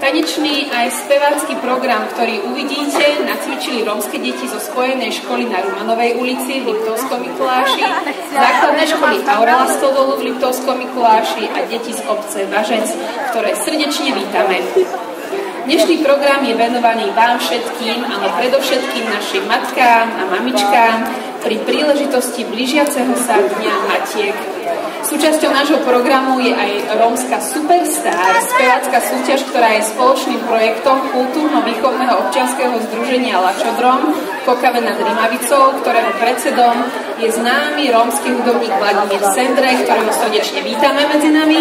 Tanečný aj spevácky program, ktorý uvidíte, nacvičili rómske deti zo Spojenej školy na Rumanovej ulici v Liptovskom Mikuláši, základnej školy Aurela Stodolu v Liptovskom Mikuláši a deti z obce Važec, ktoré srdečne vítame. Dnešný program je venovaný vám všetkým, ale predovšetkým našim matkám a mamičkám pri príležitosti blížiaceho sa Dňa Matiek. Súčasťou nášho programu je aj Rómska Superstar, spevácka súťaž, ktorá je spoločným projektom kultúrno-výchovného občianskeho združenia Lačodrom v Kokave nad Rimavicou, ktorého predsedom je známy rómsky hudobník Vladimír Sendre, ktorého srdečne vítame medzi nami.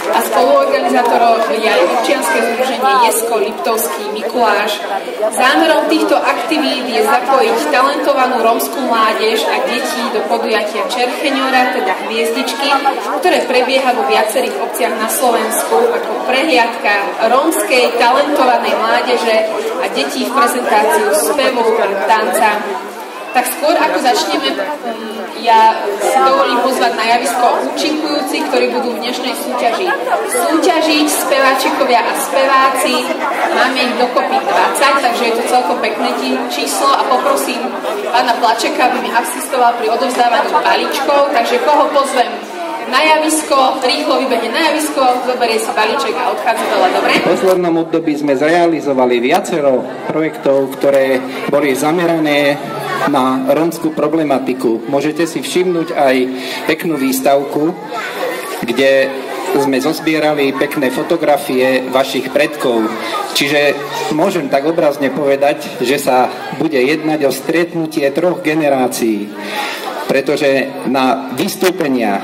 A spoluorganizátorom je aj občianske združenie Jesko Liptovský Mikuláš. Zámerom týchto aktivít je zapojiť talentovanú rómskú mládež a deti do podujatia Čercheňora, teda Hviezdičky, ktoré prebieha vo viacerých obciach na Slovensku ako prehliadka rómskej talentovanej mládeže a detí v prezentáciu spevu a tanca. Tak skôr ako začneme, ja si dovolím pozvať na javisko účinkujúci, ktorí budú v dnešnej súťaži súťažiť, speváčikovia a speváci. Máme ich dokopy 20, takže je to celkom pekné číslo a poprosím pána Plačeka, aby mi asistoval pri odovzdávaní balíčkov, takže koho pozvem na javisko, rýchlo vybehne na javisko, zoberie si balíček a odchádza dole, dobre? V poslednom období sme zrealizovali viacero projektov, ktoré boli zamerané na rómsku problematiku. Môžete si všimnúť aj peknú výstavku, kde sme zozbierali pekné fotografie vašich predkov. Čiže môžem tak obrazne povedať, že sa bude jednať o stretnutie 3 generácií, pretože na vystúpenia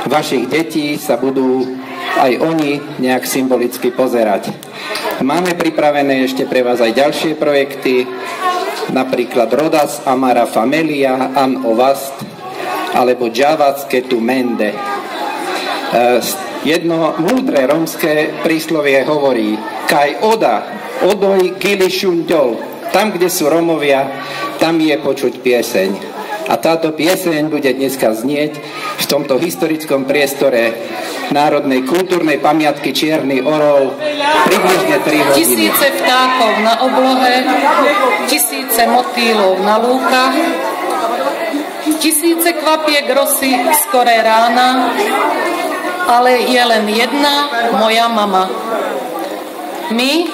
vašich detí sa budú aj oni nejak symbolicky pozerať. Máme pripravené ešte pre vás aj ďalšie projekty, napríklad Rodas Amara Familia An Ovast alebo Džavac Ketu Mende. Jedno múdre rómske príslovie hovorí Kaj oda, odoj gilišun ďol. Tam, kde sú Rómovia, tam je počuť pieseň. A táto pieseň bude dneska znieť v tomto historickom priestore Národnej kultúrnej pamiatky Čierny Orol približne 3 hodiny. Tisíce vtákov na oblohe, tisíce motýlov na lúkach, tisíce kvapiek rosy skoré rána, ale je len jedna moja mama. My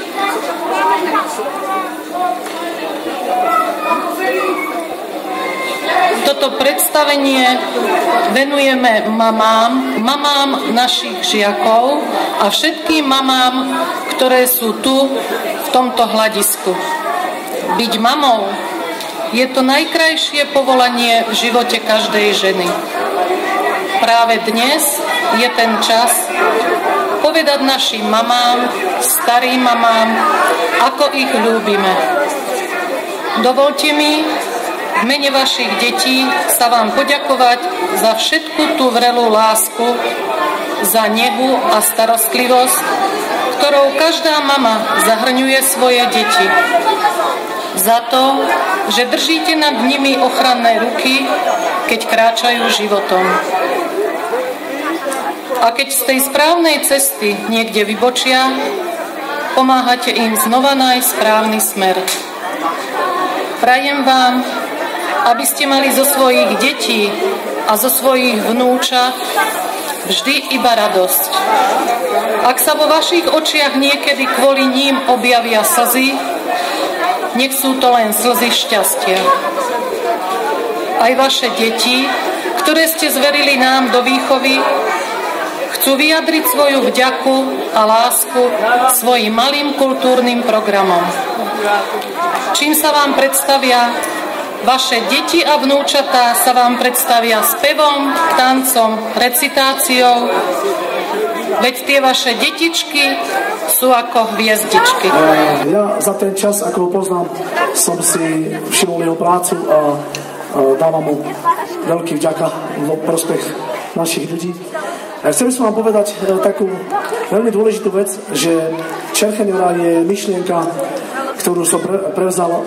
toto predstavenie venujeme mamám našich žiakov a všetkým mamám, ktoré sú tu v tomto hľadisku. Byť mamou je to najkrajšie povolanie v živote každej ženy. Práve dnes je ten čas povedať našim mamám, starým mamám, ako ich ľúbime. Dovolte mi v mene vašich detí sa vám poďakovať za všetku tú vrelú lásku, za nehu a starostlivosť, ktorou každá mama zahrňuje svoje deti. Za to, že držíte nad nimi ochranné ruky, keď kráčajú životom. A keď z tej správnej cesty niekde vybočia, pomáhate im znova nájsť správny smer. Prajem vám, aby ste mali zo svojich detí a zo svojich vnúčat vždy iba radosť. Ak sa vo vašich očiach niekedy kvôli ním objavia slzy, nech sú to len slzy šťastia. Aj vaše deti, ktoré ste zverili nám do výchovy, chcú vyjadriť svoju vďaku a lásku svojim malým kultúrnym programom. Čím sa vám predstavia vaše deti a vnúčatá, sa vám predstavia spevom, tancom, recitáciou, veď tie vaše detičky sú ako hviezdičky. Ja za ten čas, ako ho poznám, som si všimol jeho prácu a dávam mu veľký vďaka v prospech našich ľudí. Chcem som vám povedať takú veľmi dôležitú vec, že Čercheňora je myšlienka, ktorú som prevzal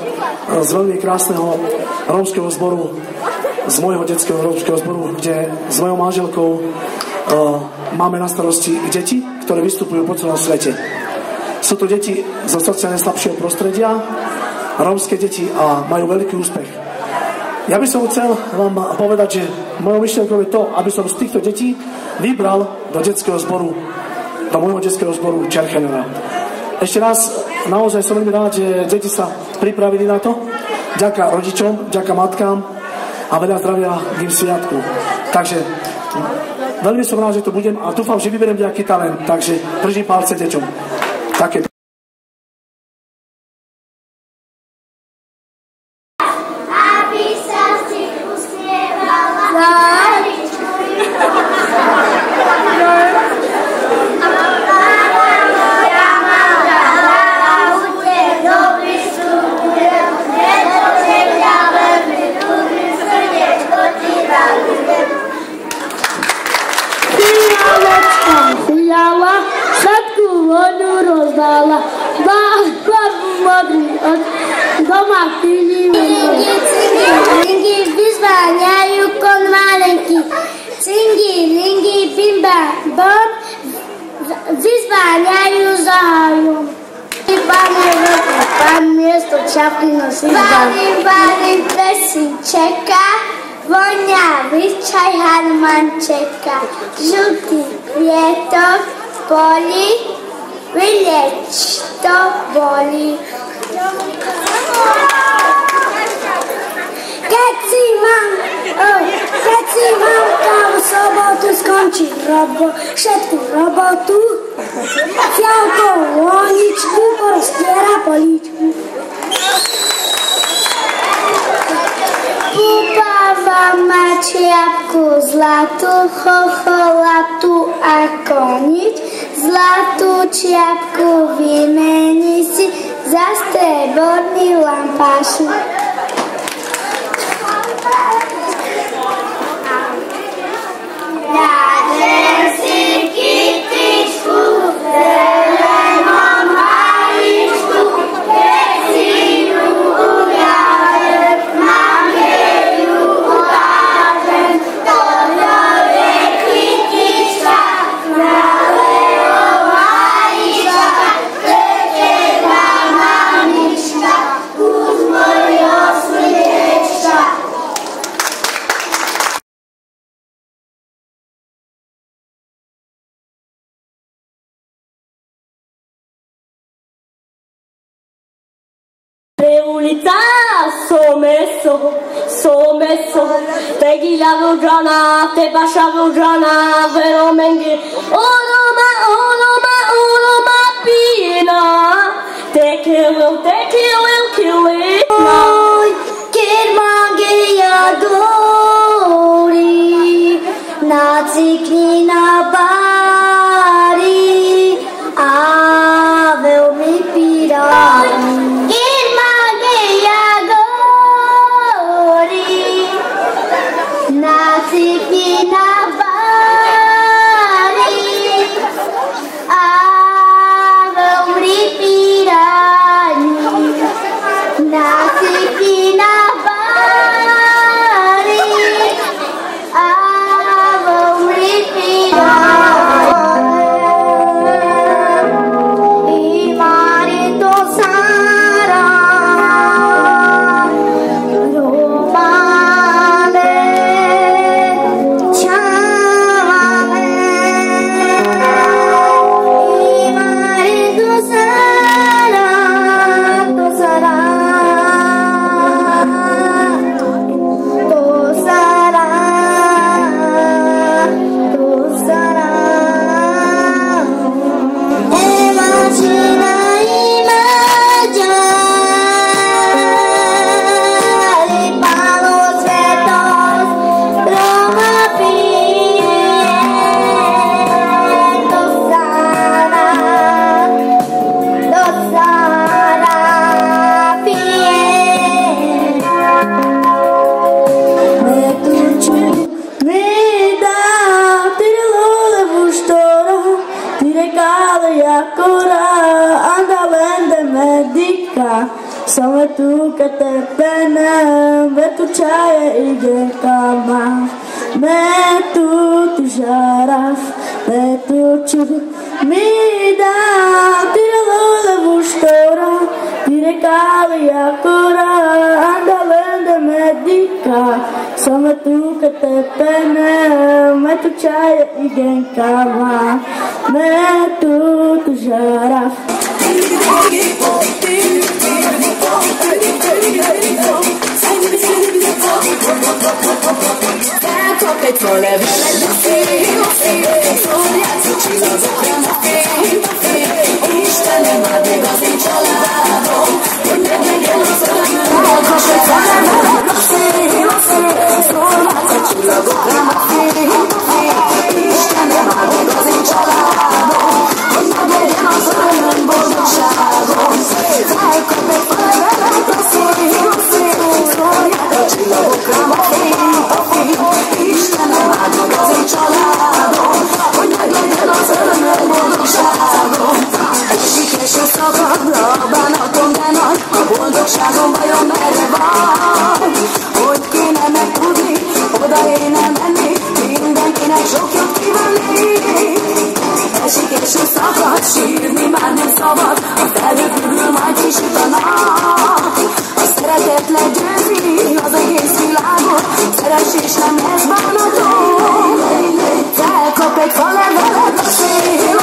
z veľmi krásneho rómskeho zboru, z môjho detského rómskeho zboru, kde s mojou manželkou máme na starosti deti, ktoré vystupujú po celom svete. Sú to deti zo sociálne slabšieho prostredia, rómske deti a majú veľký úspech. Ja by som chcel vám povedať, že mojou myšlienkou je to, aby som z týchto detí vybral do môjho detského zboru Čerchenera. Ešte raz, naozaj som veľmi rád, že deti sa pripravili na to. Ďaká rodičom, ďaká matkám a veľa zdravia k im sviatku. Takže veľmi som rád, že tu budem a dúfam, že vyberiem nejaký talent. Takže držím palce deťom. Také. Cingy vyzváňajú konvalenky. Cingy, lingy, bimba, bom, vyzváňajú zahájú. Pán miesto čapky nosí Várim pesí čeka, vonia vyčaj harman čeka. Žltý kvietok poli, vyleč to boli. Keď si mamka v sobotu skončí všetku robotu, fialkovú loničku poroztiera políčku. Púpava má čiapku zlatú, chocholatú ako nič, zlatú čiapku vymení si za streborný lampášik. Nájdem si kytičku v zelenom halíčku, keď si ju ukážem, máme ju ukážem. To je kytička v zelenom halíčka, letená mamička, kus mojho srdečka. Ulica, somesso, tequila bugiana, te bascia bugiana, vero mengi, oroma, pina, te kill it, now. Kirmangi adori, nacikni na bari, ave mi pirani. Sama tu kata pena, betul cahaya ide kama. मैं तू तुझाराफ मैं तू चुप मेरा तेरा lola storia dire cavia cora andavende medica sono tu che te pene ma tu c'hai igen kama मैं तू तुझाराफ Boldogságom vajon merre van? Hogy kéne megtudni, oda éne menni, mindenkinek sok jobb kívánni. Esik és ő szakad, sírni már nem szabad, a felhők mögül majd kisüt a nap. A szeretet legyőzi az egész világot, szeress és nem lesz bánatom. Felkap egy falevelet a szél,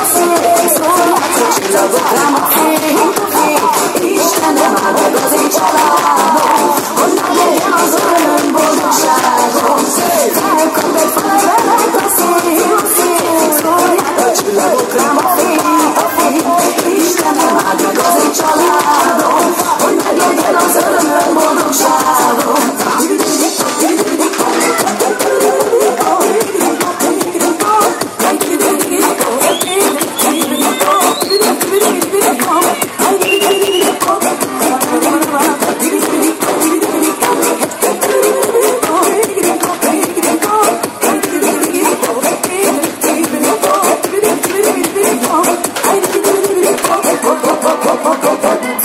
szólhatsz a csillagok rám a fény. Istenem, áld meg az én családom, hogy meglegyen az öröm, boldogságom. Felkap egy falevelet a szél, szólják a csillagok rám a fény. Istenem, áld meg az én családom, hogy meglegyen az öröm, boldogságom.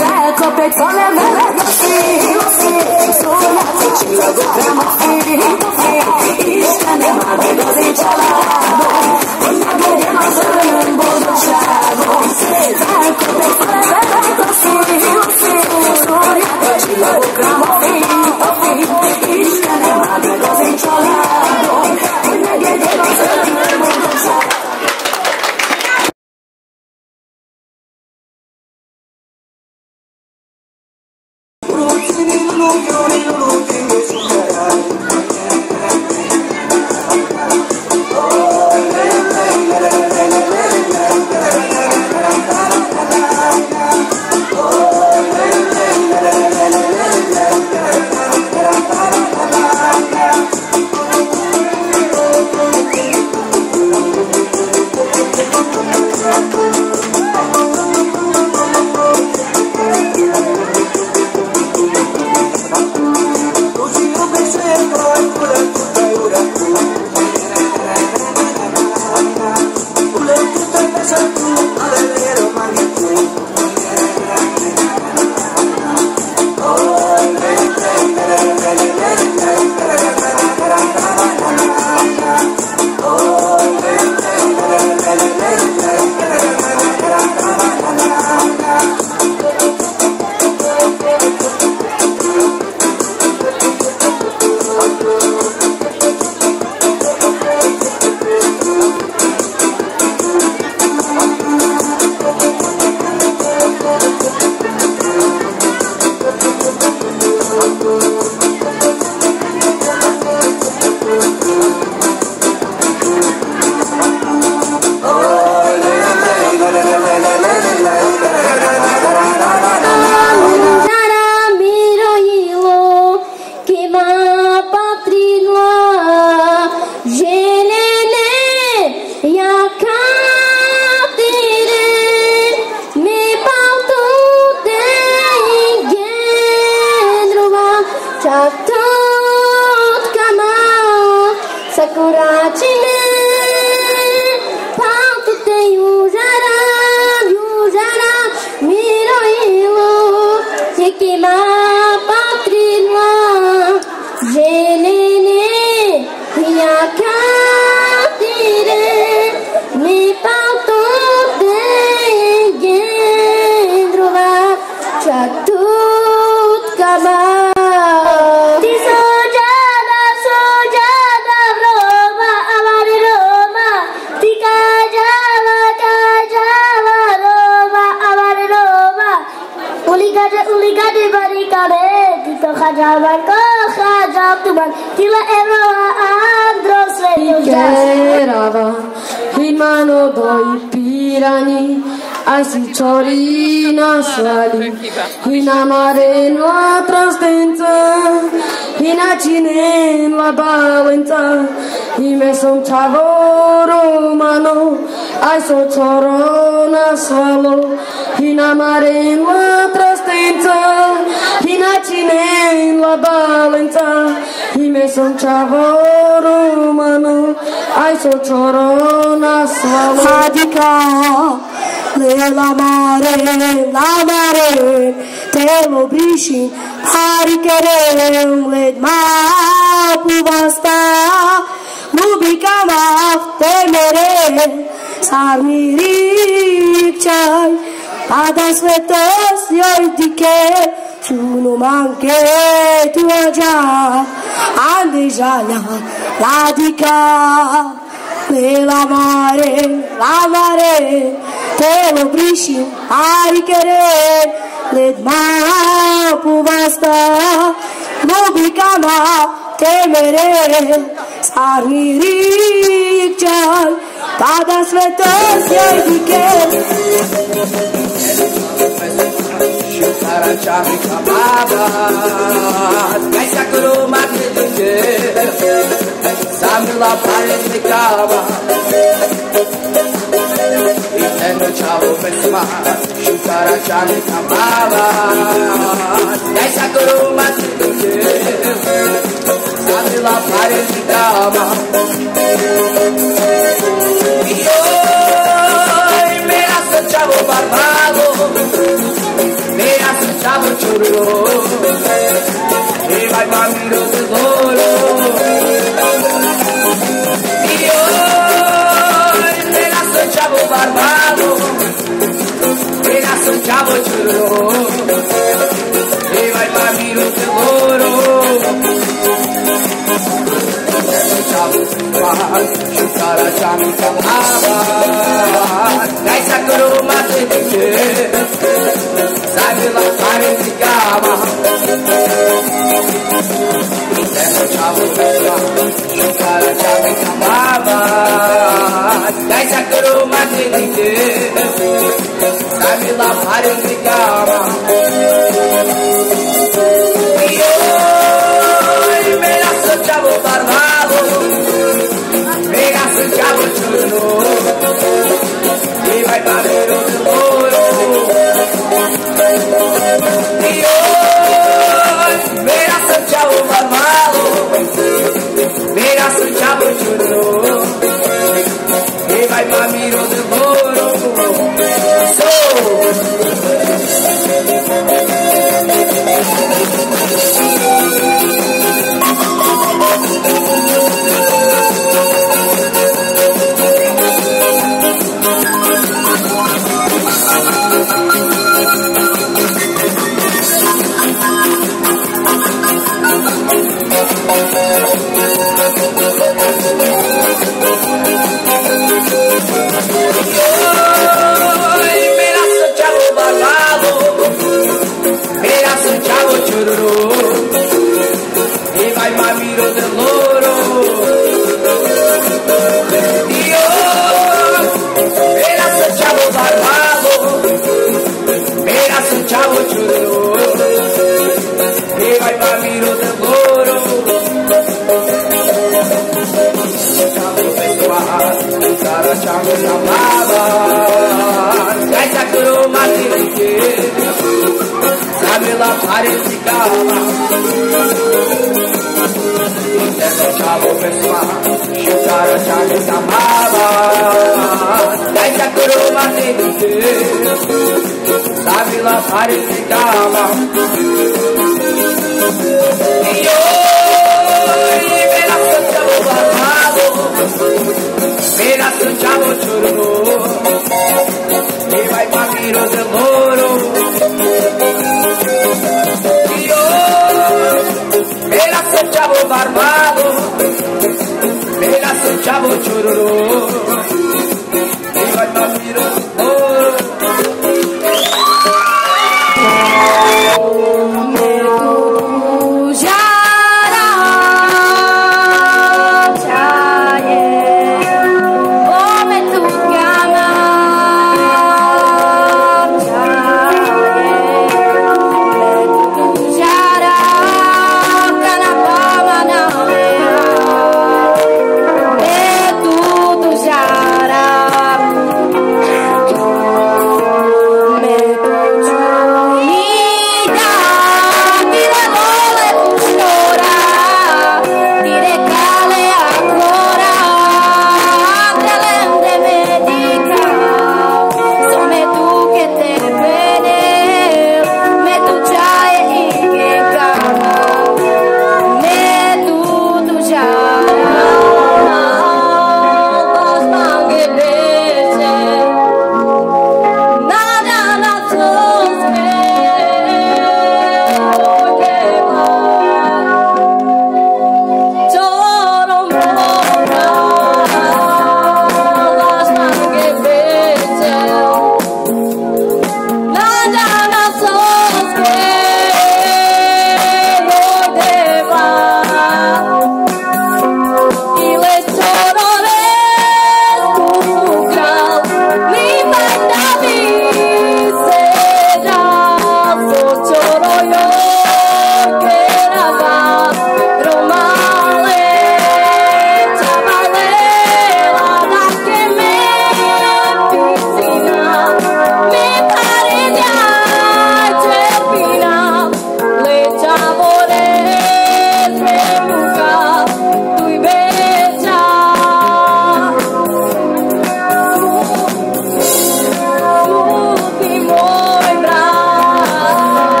Felkap egy falevelet a szél, szólhatsz a csillagok rám a fény. Istenem, áld meg az én családom, hogy meglegyen az öröm, boldogságom. Felkap egy falevelet a szél, szólhatsz a csillagok rám a fény. Istenem, áld meg az én családom, hogy meglegyen az öröm, boldogságom. Patria, Tuban, tila eroa andro sveto Kerava, himano doi pirani, ai si ciorina sali, hina mare no trastenza, hina cine la balenza, hime son chavo romano, ai so corona salo, hina mare no trastenza, hina cine la balenza, hime son chavo romano, ai so corona salo. La mare, te lo briši, harikerem led mapu vasta, lubikama temere, sarmirik čaj, pada svetos joj dike, čuno manke tu aja, ande žalja, radika. La mare, te lo briši, harikerem led mapu vasta, lubikama temere, sarmirik čaj, pada svetos joj dike. Šutaračami kamava, kaj sakuru matnite, samila paretnikava. Intendo čavo pesma, šutaračami kamava, kaj sakuru matnite, samila paretnikava. Joj, mera se čavo barbado, mera se čavo čurlo, i vai mamiro de dolo. Joj, mera se čavo barbado, mera se čavo čurlo, i vai mamiro de dolo. Šutaračami kamava, kaj sakuru matnite, samila paretnikava. Intendo čavo pesma, šutaračami kamava, kaj sakuru matnite, samila paretnikava. Joj, mera se čavo barbado, mera se čavo čurno, i vai mamiro de dolo. Joj, mera se čavo barbado, mera se čavo čurno, i vai mamiro de dolo. Šutaračami kamava, kaj sakuru matnite, samila paretnikava. Intendo čavo pesma, šutaračami kamava, kaj sakuru matnite, samila paretnikava. Joj, mera se čavo barbado, mera se čavo čurno, i vai mamiro de loro. Joj, mera se čavo barbado, mera se čavo čurno, i vai mamiro de loro. Já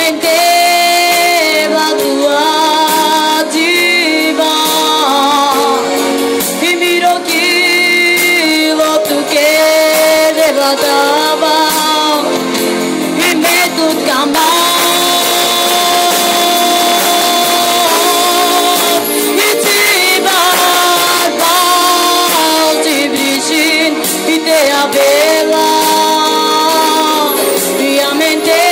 mente la tua diva e miro chi lo tu che devatava e me tu cama e ti barba ti bricin e te avela e mente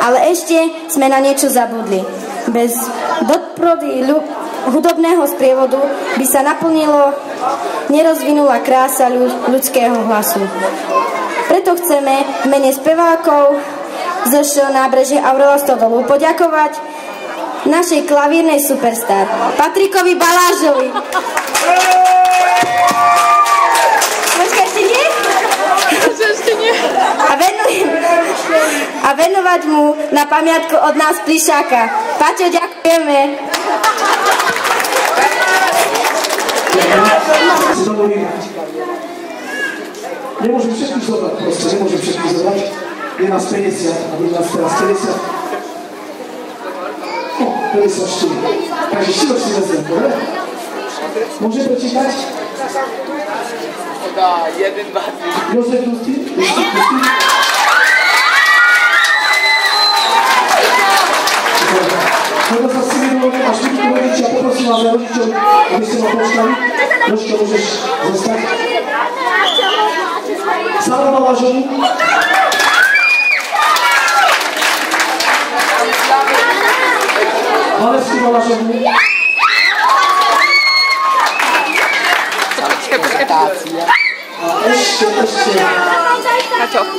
Ale ešte sme na niečo zabudli. Bez doprody hudobného sprievodu by sa nerozvinula krása ľudského hlasu. Preto chceme v mene spevákov z nábrežia Aurela Stodolu poďakovať našej klavírnej superstar Patrikovi Balážovi. A venovať mu na pamiatku od nás Plišáka. Paťo, ďakujeme. Nemôžem všetkých zobrať, proste nemôžem všetkých zobrať. Je nás 50 a bude nás teraz 50. 54. Takže široč si vezem, dobre? Môžem prečítať? Jozef Dusty? Preto sa si vydovolím až vždy rodičia, poprosím vás za rodičov, aby ste ma počkali. Rodičo, môžeš zostať. Sára Balážovu. Valesku Balážovu. A ešte.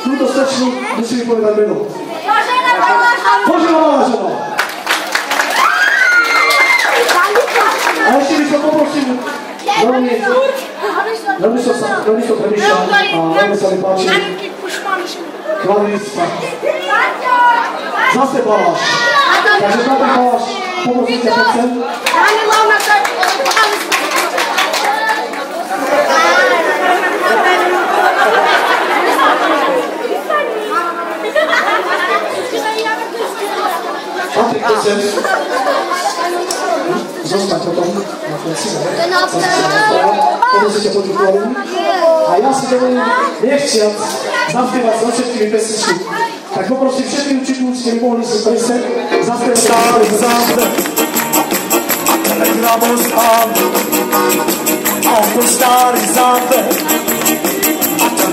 Túto slečnu musí mi povedať meno. Božena Balážová. A ešte by som poprosil veľmi som premýšľal a veľmi sa mi páči klavirista. Zase Baláž. Takže Patrik Baláž, poprosím ťa sem. Patrik, to sem. Zostaň potom na konci. Poprosím ťa poďu klavíru. A ja si dovolím nechciac zaspievať za všetkými pesničky. Tak poprosím všetkých učiteľov, ste mi mohli si presne zaspievať. Starý zámbe a telegrafos pán, a to starý zámbe a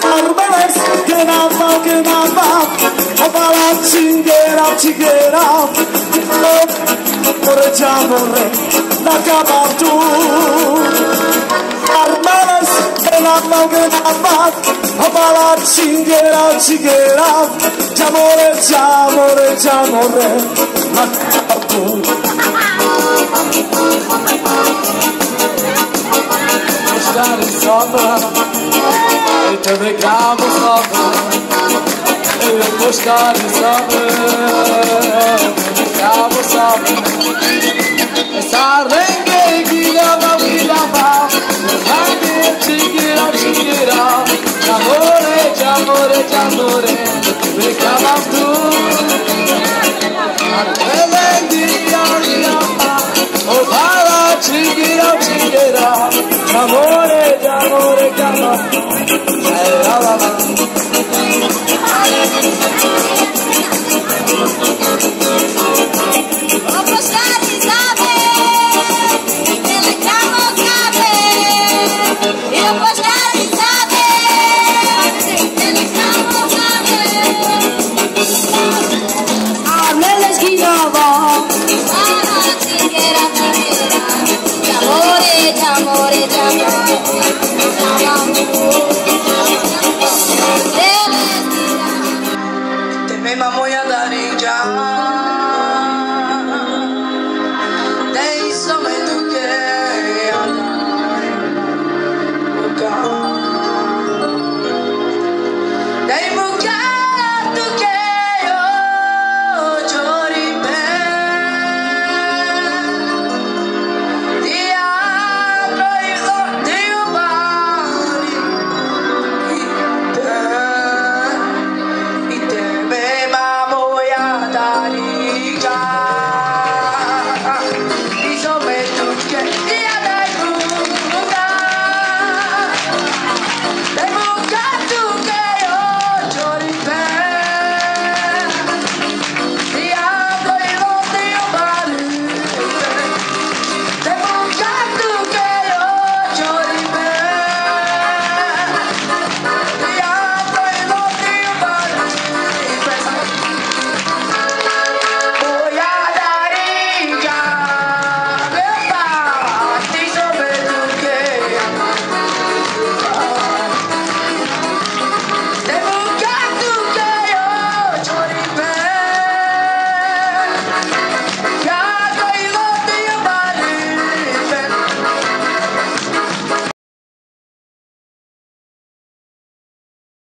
Armeles, get up, Abala, get up, Morejamore, Nakabatu. Armeles, get up, Abala, get up, Jamore, Nakabatu. Stare sopra e te vediamo sopra e puoi stare sopra te vediamo sopra e sarenghe chi la va anche chigira amore vediamo tu oh bala chigira amore, cama. Te me vamos a dar ya.